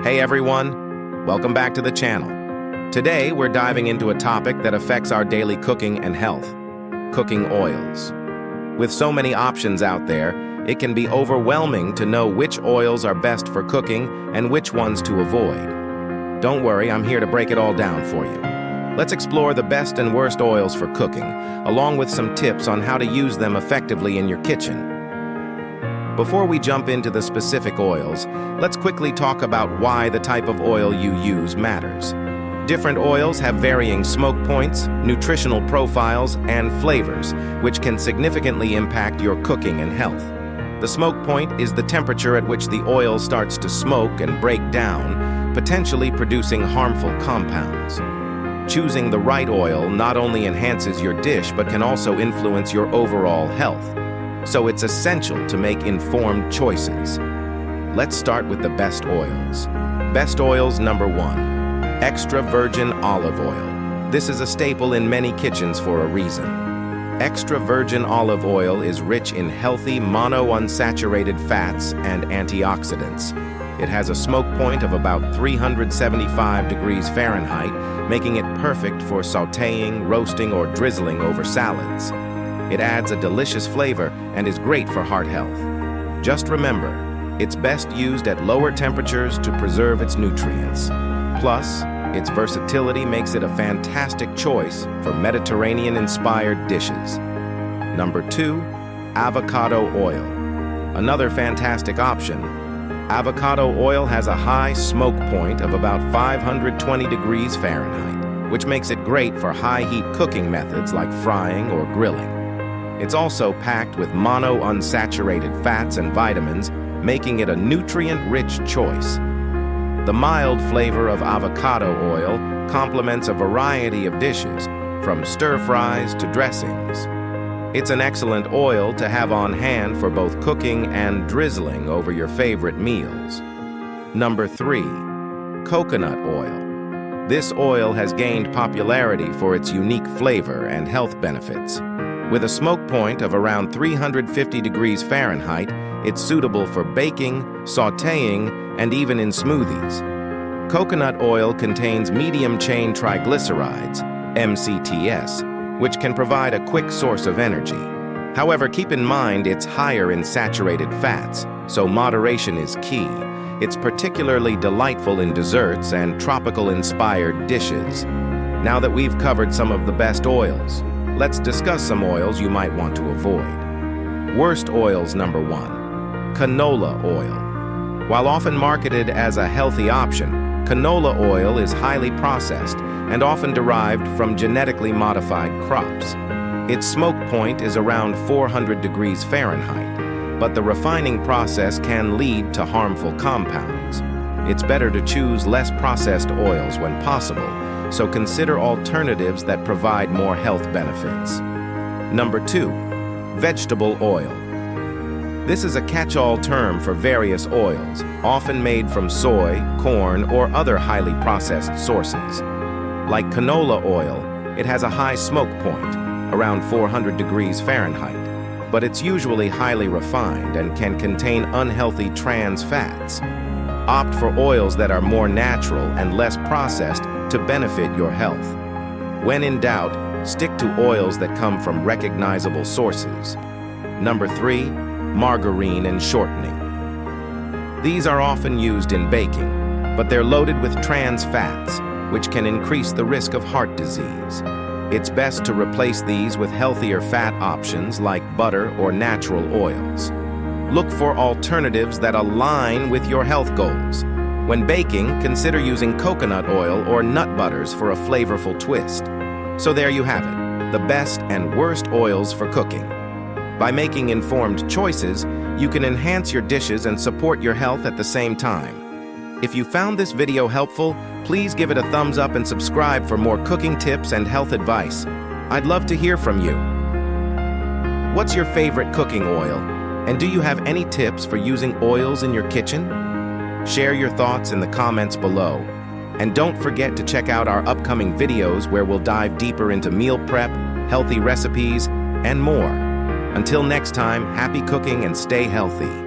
Hey everyone, welcome back to the channel. Today we're diving into a topic that affects our daily cooking and health: cooking oils. With so many options out there, it can be overwhelming to know which oils are best for cooking and which ones to avoid. Don't worry, I'm here to break it all down for you. Let's explore the best and worst oils for cooking, along with some tips on how to use them effectively in your kitchen. Before we jump into the specific oils, let's quickly talk about why the type of oil you use matters. Different oils have varying smoke points, nutritional profiles, and flavors, which can significantly impact your cooking and health. The smoke point is the temperature at which the oil starts to smoke and break down, potentially producing harmful compounds. Choosing the right oil not only enhances your dish but can also influence your overall health. So it's essential to make informed choices. Let's start with the best oils. Best oils number 1, extra virgin olive oil. This is a staple in many kitchens for a reason. Extra virgin olive oil is rich in healthy monounsaturated fats and antioxidants. It has a smoke point of about 375 degrees Fahrenheit, making it perfect for sautéing, roasting, or drizzling over salads. It adds a delicious flavor and is great for heart health. Just remember, it's best used at lower temperatures to preserve its nutrients. Plus, its versatility makes it a fantastic choice for Mediterranean-inspired dishes. Number 2, avocado oil. Another fantastic option. Avocado oil has a high smoke point of about 520 degrees Fahrenheit, which makes it great for high-heat cooking methods like frying or grilling. It's also packed with monounsaturated fats and vitamins, making it a nutrient-rich choice. The mild flavor of avocado oil complements a variety of dishes, from stir-fries to dressings. It's an excellent oil to have on hand for both cooking and drizzling over your favorite meals. Number 3, coconut oil. This oil has gained popularity for its unique flavor and health benefits. With a smoke point of around 350 degrees Fahrenheit, it's suitable for baking, sautéing, and even in smoothies. Coconut oil contains medium-chain triglycerides, MCTs, which can provide a quick source of energy. However, keep in mind it's higher in saturated fats, so moderation is key. It's particularly delightful in desserts and tropical-inspired dishes. Now that we've covered some of the best oils, let's discuss some oils you might want to avoid. Worst oils number 1, canola oil. While often marketed as a healthy option, canola oil is highly processed and often derived from genetically modified crops. Its smoke point is around 400 degrees Fahrenheit, but the refining process can lead to harmful compounds. It's better to choose less processed oils when possible, so consider alternatives that provide more health benefits. Number 2, vegetable oil. This is a catch-all term for various oils, often made from soy, corn, or other highly processed sources. Like canola oil, it has a high smoke point, around 400 degrees Fahrenheit, but it's usually highly refined and can contain unhealthy trans fats. Opt for oils that are more natural and less processed to benefit your health. When in doubt, stick to oils that come from recognizable sources. Number 3, margarine and shortening. These are often used in baking, but they're loaded with trans fats, which can increase the risk of heart disease. It's best to replace these with healthier fat options like butter or natural oils. Look for alternatives that align with your health goals. When baking, consider using coconut oil or nut butters for a flavorful twist. So there you have it, the best and worst oils for cooking. By making informed choices, you can enhance your dishes and support your health at the same time. If you found this video helpful, please give it a thumbs up and subscribe for more cooking tips and health advice. I'd love to hear from you. What's your favorite cooking oil? And do you have any tips for using oils in your kitchen? Share your thoughts in the comments below. And don't forget to check out our upcoming videos where we'll dive deeper into meal prep, healthy recipes, and more. Until next time, happy cooking and stay healthy.